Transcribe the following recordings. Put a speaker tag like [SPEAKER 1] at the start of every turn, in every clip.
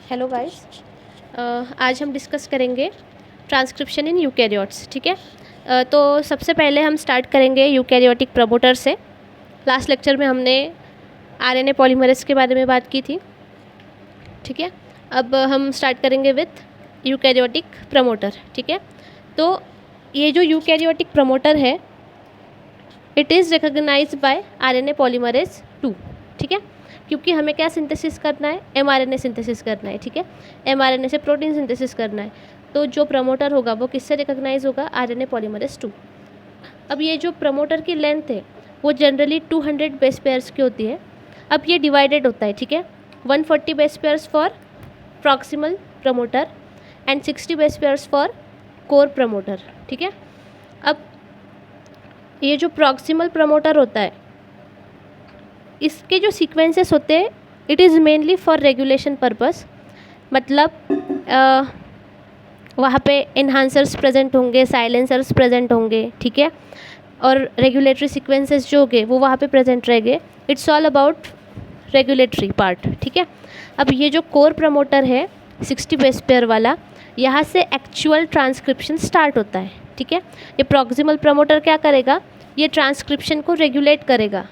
[SPEAKER 1] Hello guys. आज हम discuss करेंगे ट्रांसक्रिप्शन इन यूकैरियोट्स। ठीक है। तो सबसे पहले हम स्टार्ट करेंगे यूकैरियोटिक प्रमोटर से। लास्ट लेक्चर में हमने आरएनए पॉलीमरेज के बारे में बात की थी। ठीक है। अब हम स्टार्ट करेंगे विथ यूकैरियोटिक प्रमोटर। ठीक है। तो ये जो यूकैरियोटिक प्रमोटर है, it is recognised by RNA polymerase 2। ठीक है। क्योंकि हमें क्या सिंथेसिस करना है, एमआरएनए सिंथेसिस करना है। ठीक है। एमआरएनए से प्रोटीन सिंथेसिस करना है, तो जो प्रमोटर होगा वो किससे रिकॉग्नाइज होगा? RNA polymerase 2। अब ये जो प्रमोटर की लेंथ है वो जनरली 200 बेस पेयर्स की होती है। अब ये डिवाइडेड होता है। ठीक है। 140 base pairs for proximal promoter and 60 base pairs for core promoter. ठीक है। अब ये जो प्रॉक्सिमल प्रमोटर होता है, इसके जो सीक्वेंसेस होते हैं, it is mainly for regulation purpose. मतलब वहाँ पे एनहांसर्स प्रेजेंट होंगे, साइलेंसर्स प्रेजेंट होंगे। ठीक है। और रेगुलेटरी सीक्वेंसेस जो होंगे वो वहाँ पे प्रेजेंट रहेंगे। It's all about regulatory part. ठीक है। अब ये जो कोर प्रमोटर है 60 बेस पेयर वाला, यहाँ से एक्चुअल ट्रांसक्रिप्शन स्टार्ट होता है। ठीक है। ये प्रॉक्सिमल प्रमोटर क्या करेगा? ये ट्रांसक्रिप्शन को रेगुलेट करेगा,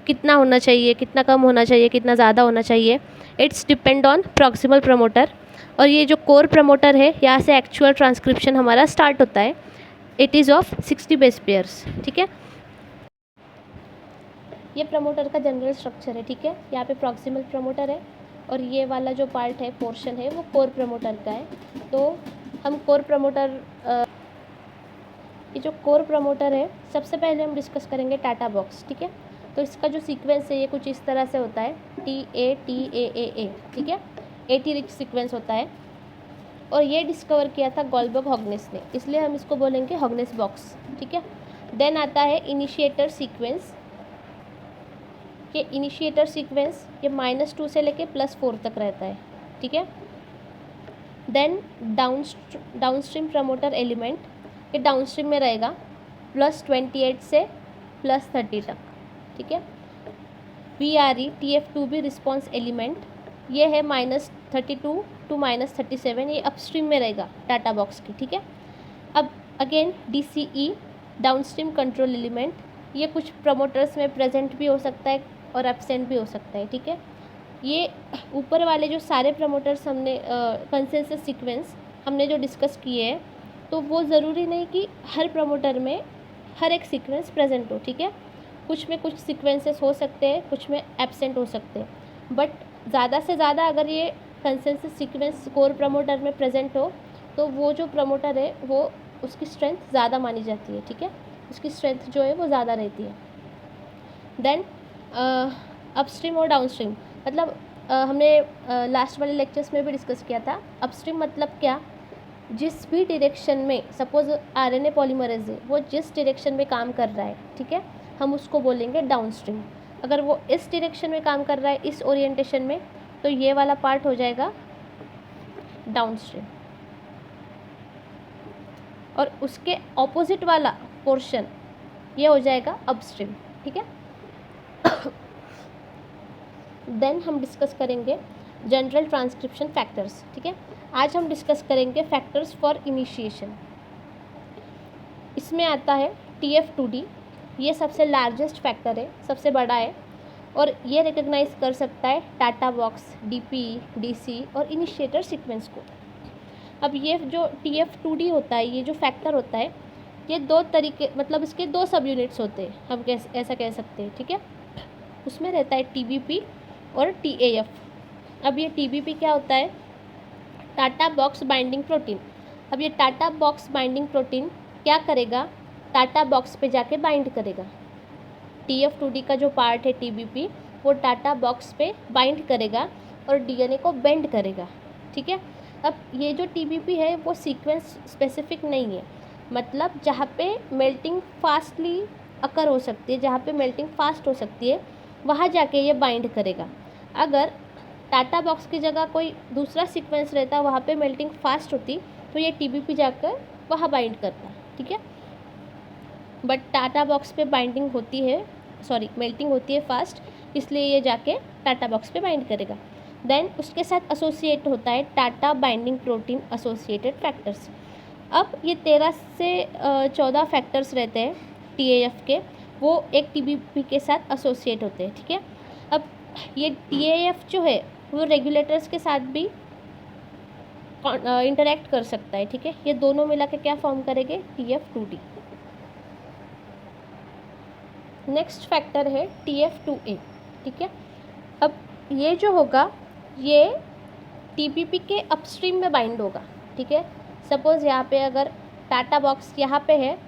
[SPEAKER 1] कितना होना चाहिए, कितना कम होना चाहिए, कितना ज़्यादा होना चाहिए। It's depend on proximal promoter. और ये जो कोर प्रमोटर है, यहाँ से एक्चुअल ट्रांसक्रिप्शन हमारा स्टार्ट होता है। It is of 60 base pairs. ठीक है। ये प्रमोटर का जनरल स्ट्रक्चर है। ठीक है। यहाँ पे प्रॉक्सिमल प्रमोटर है और ये वाला जो पार्ट है, पोर्शन है, वो कोर प्रमोटर का है। तो हम कोर प्रमोटर, ये जो कोर प्रमोटर है, सबसे पहले हम डिस्कस करेंगे टाटा बॉक्स। ठीक है। तो इसका जो सीक्वेंस है ये कुछ इस तरह से होता है, TA ठीक है। AT रिच सीक्वेंस होता है और ये डिस्कवर किया था गोल्डबर्ग हॉगनेस ने, इसलिए हम इसको बोलेंगे हॉगनेस बॉक्स। ठीक है। देन आता है इनिशिएटर सीक्वेंस। ये इनिशिएटर सीक्वेंस ये -2 से लेके +4 तक रहता है। ठीक है। देन डाउनस्ट्रीम प्रमोटर एलिमेंट, ये डाउनस्ट्रीम में रहेगा +28 से +30 तक। ठीक है। VRE TF2B रिस्पॉन्स एलिमेंट, ये है -32 टू -37, ये अपस्ट्रीम में रहेगा टाटा बॉक्स की। ठीक है। अब again DCE downstream control element, ये कुछ प्रमोटर्स में प्रेजेंट भी हो सकता है और एब्सेंट भी हो सकता है। ठीक है। ये ऊपर वाले जो सारे प्रमोटर्स हमने कंसेंसस सीक्वेंस हमने जो डिस्कस किए हैं, तो वो ज़रूरी नहीं कि हर प्रमोटर में हर एक सीक्वेंस प्रेजेंट हो। ठीक है। कुछ में कुछ सीक्वेंसेस हो सकते हैं, कुछ में एब्सेंट हो सकते हैं, बट ज़्यादा से ज़्यादा अगर ये कंसेंसस सीक्वेंस कोर प्रमोटर में प्रेजेंट हो तो वो जो प्रमोटर है वो उसकी स्ट्रेंथ ज़्यादा मानी जाती है। ठीक है। उसकी स्ट्रेंथ जो है वो ज़्यादा रहती है। देन अपस्ट्रीम और डाउनस्ट्रीम, मतलब हमने लास्ट वाले लेक्चर्स में भी डिस्कस किया था। अपस्ट्रीम मतलब क्या? जिस भी डायरेक्शन में सपोज आरएनए पॉलीमरेज है, वो जिस डायरेक्शन में काम कर रहा है, ठीक है, हम उसको बोलेंगे डाउनस्ट्रीम। अगर वो इस डायरेक्शन में काम कर रहा है, इस ओरिएंटेशन में, तो ये वाला पार्ट हो जाएगा डाउनस्ट्रीम। और उसके ऑपोजिट वाला पोर्शन ये हो जाएगा अपस्ट्रीम। ठीक है। देन हम डिस्कस करेंगे जनरल ट्रांसक्रिप्शन फैक्टर्स। ठीक है। आज हम डिस्कस करेंगे फैक्टर्स फॉर इनिशिएशन। इसमें आता है TF2D, ये सबसे लार्जेस्ट फैक्टर है, सबसे बड़ा है, और ये रिकग्नाइज कर सकता है टाटा बॉक्स, DPE, DC और इनिशिएटर सीक्वेंस को। अब ये जो TF2D होता है, ये जो फैक्टर होता है, ये दो तरीके, मतलब इसके दो सब यूनिट्स होते हैं, हम ऐसा कह सकते हैं। ठीक है। उसमें रहता है TBP और TAF। अब ये TBP क्या होता है? TATA box binding protein. अब ये टाटा बॉक्स बाइंडिंग प्रोटीन क्या करेगा? टाटा बॉक्स पे जाके बाइंड करेगा। TF2D का जो पार्ट है TBP, वो टाटा बॉक्स पे बाइंड करेगा और DNA को बेंड करेगा। ठीक है। अब ये जो TBP है वो सीक्वेंस स्पेसिफिक नहीं है, मतलब जहाँ पे मेल्टिंग फास्टली अकर हो सकती है, जहाँ पे मेल्टिंग फास्ट हो सकती है, वहाँ जाके ये बाइंड करेगा। अगर टाटा बॉक्स की जगह कोई दूसरा सीक्वेंस रहता, वहाँ पे मेल्टिंग फास्ट होती, तो ये TBP जाकर वहाँ बाइंड करता। ठीक है। बट टाटा बॉक्स पे बाइंडिंग होती है, मेल्टिंग होती है फास्ट, इसलिए ये जाके टाटा बॉक्स पे बाइंड करेगा। देन उसके साथ एसोसिएट होता है TATA binding protein associated factors. अब ये 13 से 14 फैक्टर्स रहते हैं TAF के, वो एक TBP के साथ एसोसिएट होते हैं, ठीक है। अब ये TAF जो है वो रेगुलेटर्स के साथ भी इंटरेक्ट कर सकता है, ठीक है। ये दोनों मिला के क्या फॉर्म करेंगे, TF2D। नेक्स्ट फैक्टर है TF2A, ठीक है। अब ये जो होगा ये TBP के अपस्ट्रीम में बाइंड होगा, ठीक है। सपोज़ यहाँ पे अगर टाटा बॉक्स यहाँ पे है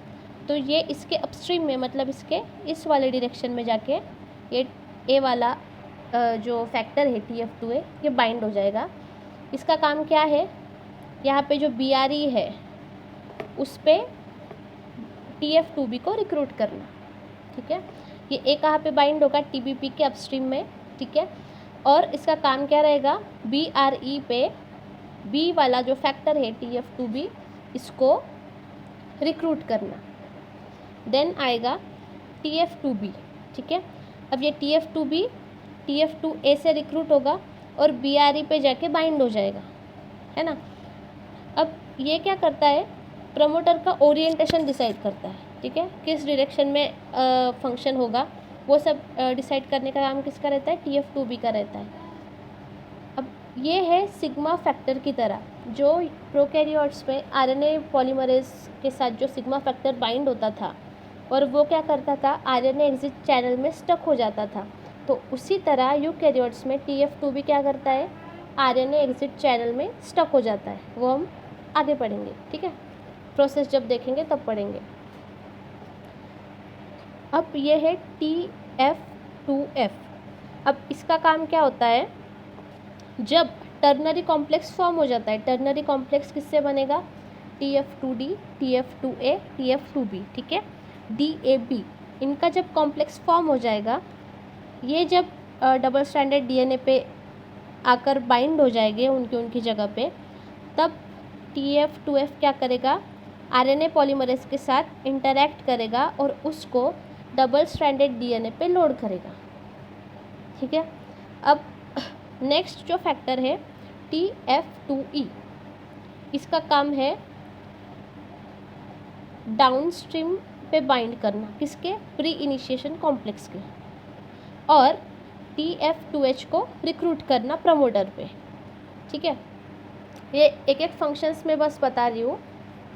[SPEAKER 1] तो ये इसके अपस्ट्रीम में, मतलब इसके इस वाले डायरेक्शन में जाके ये ए वाला जो फैक्टर है TF2A ये बाइंड हो जाएगा। इसका काम क्या है, यहाँ पे जो BRE है उस पर TF2B को रिक्रूट करना, ठीक है। ये ए कहाँ पे बाइंड होगा, TBP के अपस्ट्रीम में, ठीक है। और इसका काम क्या रहेगा, BRE पे बी वाला जो फैक्टर है TF2B इसको रिक्रूट करना। देन आएगा TF2B, ठीक है। अब ये TF2B TF2A से रिक्रूट होगा और BRE पे जाके बाइंड हो जाएगा, है ना। अब ये क्या करता है, प्रमोटर का ओरिएंटेशन डिसाइड करता है, ठीक है, किस डायरेक्शन में फंक्शन होगा वो सब डिसाइड करने का काम किसका रहता है, TF2B का रहता है। अब ये है सिग्मा फैक्टर की तरह, जो प्रोकैरियोट्स में RNA पॉलीमरेज के साथ जो सिग्मा फैक्टर बाइंड होता था और वो क्या करता था, RNA एग्जिट चैनल में स्टक हो जाता था, तो उसी तरह यूकैरियोट्स में TF2B क्या करता है, RNA एग्जिट चैनल में स्टक हो जाता है। वो हम आगे पढ़ेंगे, ठीक है, प्रोसेस जब देखेंगे तब पढ़ेंगे। अब ये है TF2F। अब इसका काम क्या होता है, जब टर्नरी कॉम्प्लेक्स फॉर्म हो जाता है, टर्नरी कॉम्प्लेक्स किससे बनेगा, TF2D TF2A TF2B, ठीक है, DAB, इनका जब कॉम्प्लेक्स फॉर्म हो जाएगा, ये जब डबल स्ट्रैंडेड DNA पे आकर बाइंड हो जाएंगे उनकी जगह पे, तब TF2F क्या करेगा, RNA पॉलीमरेज के साथ इंटरैक्ट करेगा और उसको डबल स्ट्रैंडेड DNA पे लोड करेगा, ठीक है। अब नेक्स्ट जो फैक्टर है TF2E, इसका काम है डाउनस्ट्रीम पे बाइंड करना, किसके, प्री इनिशिएशन कॉम्प्लेक्स के, और TF2H को रिक्रूट करना प्रमोटर पे, ठीक है। ये एक एक फंक्शंस में बस बता रही हूँ,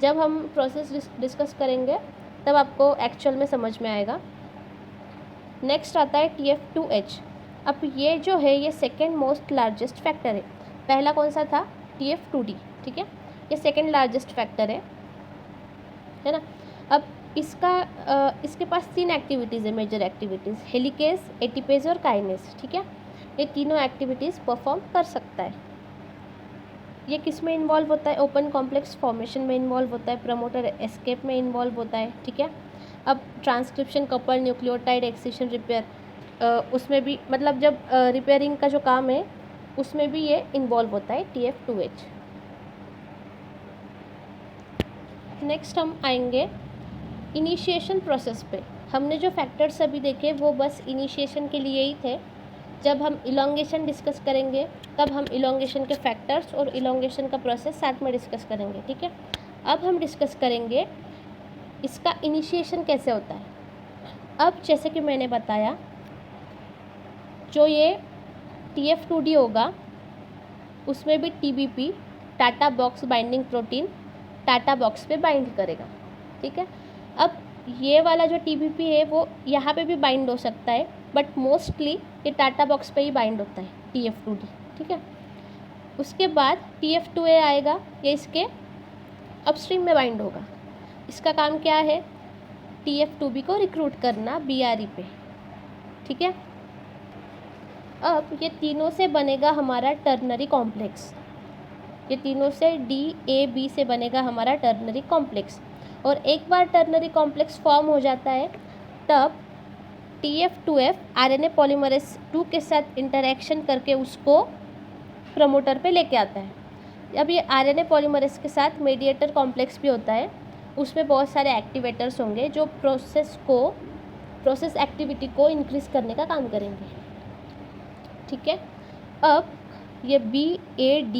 [SPEAKER 1] जब हम प्रोसेस डिस्कस करेंगे तब आपको एक्चुअल में समझ में आएगा। नेक्स्ट आता है TF2H। अब ये जो है ये सेकेंड मोस्ट लार्जेस्ट फैक्टर है, पहला कौन सा था, TF2D, ठीक है, ये सेकेंड लार्जेस्ट फैक्टर है ना। अब इसके पास 3 एक्टिविटीज़ है, मेजर एक्टिविटीज़, हेलिकेज, एटीपेज और काइनेज, ठीक है। ये तीनों एक्टिविटीज़ परफॉर्म कर सकता है। ये किस में इन्वॉल्व होता है, ओपन कॉम्प्लेक्स फॉर्मेशन में इन्वॉल्व होता है, प्रमोटर एस्केप में इन्वॉल्व होता है, ठीक है। अब transcription, couple, nucleotide excision, repair, उसमें भी, मतलब जब रिपेयरिंग का जो काम है उसमें भी ये इन्वॉल्व होता है TF2H। नेक्स्ट हम आएंगे इनिशिएशन प्रोसेस पे। हमने जो फैक्टर्स अभी देखे वो बस इनिशिएशन के लिए ही थे, जब हम इलोंगेशन डिस्कस करेंगे तब हम इलोंगेशन के फैक्टर्स और इलोंगेशन का प्रोसेस साथ में डिस्कस करेंगे, ठीक है। अब हम डिस्कस करेंगे इसका इनिशिएशन कैसे होता है। अब जैसे कि मैंने बताया, जो ये TF2D होगा उसमें भी TBP TATA box binding protein TATA box पे बाइंड करेगा, ठीक है। अब ये वाला जो TBP है वो यहाँ पे भी बाइंड हो सकता है, बट मोस्टली ये टाटा बॉक्स पे ही बाइंड होता है TF2D, ठीक है। उसके बाद TF2A आएगा, ये इसके अपस्ट्रीम में बाइंड होगा। इसका काम क्या है, TF2B को रिक्रूट करना BRE पे, ठीक है। अब ये तीनों से बनेगा हमारा टर्नरी कॉम्प्लेक्स, ये तीनों से DAB से बनेगा हमारा टर्नरी कॉम्प्लेक्स, और एक बार टर्नरी कॉम्प्लेक्स फॉर्म हो जाता है तब TF2F RNA पॉलीमरेज 2 के साथ इंटरेक्शन करके उसको प्रमोटर पे लेके आता है। अब ये RNA पॉलीमरेज के साथ मेडिएटर कॉम्प्लेक्स भी होता है, उसमें बहुत सारे एक्टिवेटर्स होंगे जो प्रोसेस एक्टिविटी को इंक्रीज़ करने का काम करेंगे, ठीक है। अब ये BAD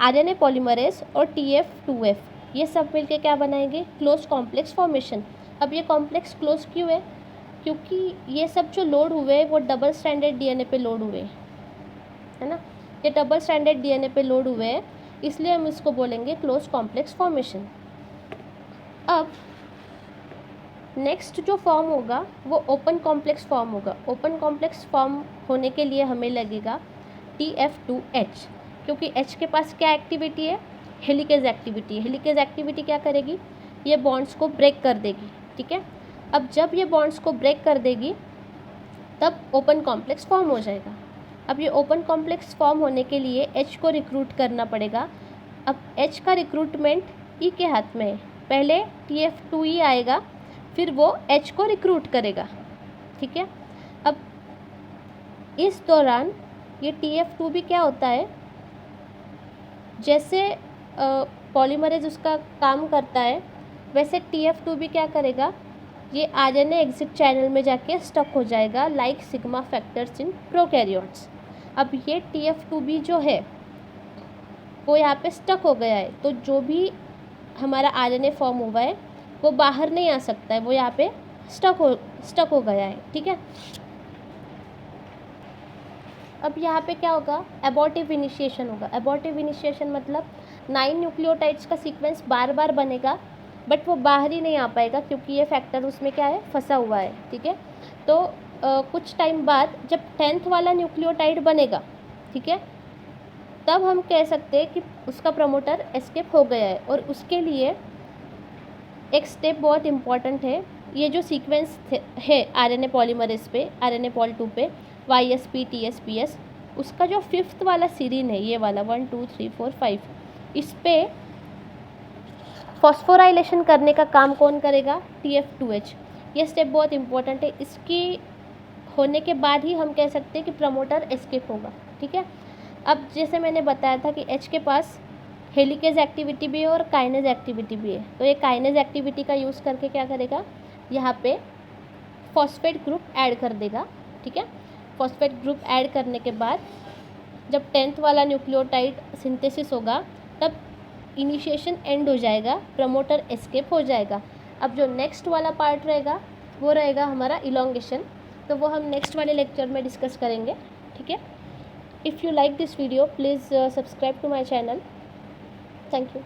[SPEAKER 1] RNA पॉलीमरेज और TF2F, ये सब मिलके क्या बनाएंगे? Close complex formation. अब ये कॉम्प्लेक्स क्लोज क्यों है? क्योंकि ये सब जो लोड हुए वो डबल स्ट्रैंडेड DNA पे लोड हुए, है ना। ये डबल स्ट्रैंडेड DNA पे लोड हुए हैं, इसलिए हम इसको बोलेंगे क्लोज कॉम्प्लेक्स फॉर्मेशन। अब नेक्स्ट जो फॉर्म होगा वो ओपन कॉम्प्लेक्स फॉर्म होगा। ओपन कॉम्प्लेक्स फॉर्म होने के लिए हमें लगेगा TF2H, क्योंकि H के पास क्या एक्टिविटी है? Helicase activity. हेलिकेज एक्टिविटी क्या करेगी? ये बॉन्ड्स को ब्रेक कर देगी, ठीक है। अब जब ये बॉन्ड्स को ब्रेक कर देगी तब ओपन कॉम्प्लेक्स फॉर्म हो जाएगा। अब ये ओपन कॉम्प्लेक्स फॉर्म होने के लिए H को रिक्रूट करना पड़ेगा। अब H का रिक्रूटमेंट E के हाथ में है। पहले TF2E आएगा, फिर वो H को रिक्रूट करेगा, ठीक है। अब इस दौरान ये TF2 भी क्या होता है, जैसे पॉलीमरेज उसका काम करता है वैसे TF2 भी क्या करेगा? ये RNA एग्जिट चैनल में जाके स्टक हो जाएगा, like sigma factors in prokaryotes. अब ये TF2 भी जो है वो यहाँ पे स्टक हो गया है, तो जो भी हमारा RNA फॉर्म हुआ है वो बाहर नहीं आ सकता है, वो यहाँ पे स्टक हो गया है, ठीक है। अब यहाँ पे क्या होगा? एबॉर्टिव इनिशिएशन होगा। एबॉर्टिव इनिशिएशन मतलब 9 न्यूक्लियोटाइड्स का सीक्वेंस बार बार बनेगा, बट वो बाहर ही नहीं आ पाएगा क्योंकि ये फैक्टर उसमें क्या है? फंसा हुआ है, ठीक है। तो कुछ टाइम बाद जब 10th वाला न्यूक्लियोटाइड बनेगा, ठीक है, तब हम कह सकते हैं कि उसका प्रमोटर एस्केप हो गया है। और उसके लिए एक स्टेप बहुत इम्पॉर्टेंट है। ये जो सीक्वेंस है RNA पॉलीमरेज पे, RNA पॉल 2 पे, YSP TSPS, उसका जो 5th वाला सीरीन है, ये वाला 1 2 3 4 5, इस पे फॉस्फोराइलेशन करने का काम कौन करेगा? TF2H। ये स्टेप बहुत इम्पॉर्टेंट है, इसकी होने के बाद ही हम कह सकते हैं कि प्रमोटर एस्केप होगा, ठीक है। अब जैसे मैंने बताया था कि H के पास हेलिकेज एक्टिविटी भी है और काइनेज एक्टिविटी भी है, तो ये काइनेज एक्टिविटी का यूज़ करके क्या करेगा? यहाँ पे फॉस्फेट ग्रुप ऐड कर देगा, ठीक है। फॉस्फेट ग्रुप ऐड करने के बाद जब 10th वाला न्यूक्लियोटाइड सिंथेसिस होगा तब इनिशिएशन एंड हो जाएगा, प्रमोटर एस्केप हो जाएगा। अब जो नेक्स्ट वाला पार्ट रहेगा वो रहेगा हमारा इलोंगेशन, तो वो हम नेक्स्ट वाले लेक्चर में डिस्कस करेंगे, ठीक है। If you like this video please subscribe to my channel. Thank you.